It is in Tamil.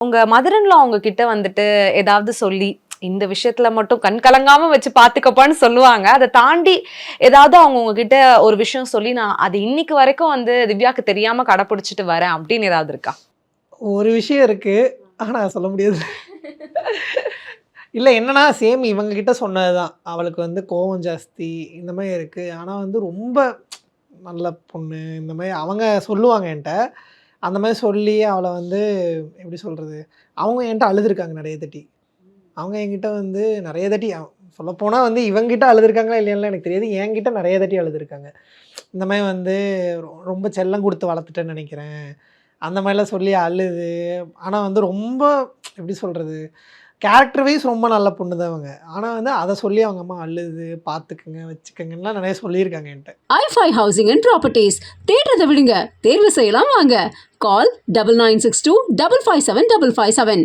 உங்க மதர்-இன்-லா அவங்க கிட்ட வந்துட்டு ஏதாவது சொல்லி, இந்த விஷயத்துல மட்டும் கண் கலங்காம வச்சு பாத்துக்கப்பான்னு சொல்லுவாங்க. அத தாண்டி ஏதாவது அவங்க உங்ககிட்ட ஒரு விஷயம் சொல்லி, நான் அது இன்னைக்கு வரைக்கும் வந்து திவ்யாக்கு தெரியாம கடைபிடிச்சுட்டு வரேன் அப்படின்னு ஏதாவது இருக்கா? ஒரு விஷயம் இருக்கு. ஆனா சொல்ல முடியாது. இல்ல என்னன்னா, சேம் இவங்க கிட்ட சொன்னது தான். அவளுக்கு வந்து கோவம் ஜாஸ்தி, இந்த மாரி இருக்கு. ஆனா வந்து ரொம்ப நல்ல பொண்ணு, இந்த மாரி அவங்க சொல்லுவாங்க என்ட்ட. அந்த மாரி சொல்லி அவள வந்து எப்படி சொல்றது? அவங்க என்ட்ட அழுதுருக்காங்க நெறைய தாட்டி. அவங்க என்கிட்ட வந்து நெறைய தாட்டி சொல்லப்போனா வந்து இவங்கிட்ட அழுதுருக்காங்களா இல்லையான்லாம் எனக்கு தெரியாது. என்கிட்ட நெறைய தாட்டி அழுதுருக்காங்க. இந்த மாரி வந்து ரொம்ப செல்லம் குடுத்து வளர்த்துட்டேன்னு நெனைக்கிறேன். அந்த மாரிலாம் சொல்லி அழுது, ஆனா வந்து ரொம்ப எப்படி சொல்றது? கேரக்டர் வைஸ் ரொம்ப நல்ல பொண்ணு தான் அவங்க. ஆனா வந்து அத சொல்லி அவங்க அம்மா அழுது, பார்த்துக்கங்க, வச்சுக்கங்கன்லாம் நெறைய சொல்லியிருக்காங்க என்ட்ட. i5 ஹவுசிங் அண்ட் ப்ராப்பர்ட்டீஸ் தேடுறதை விடுங்க, தேர்வு செய்யலாம் வாங்க. கால் 9962 557 557.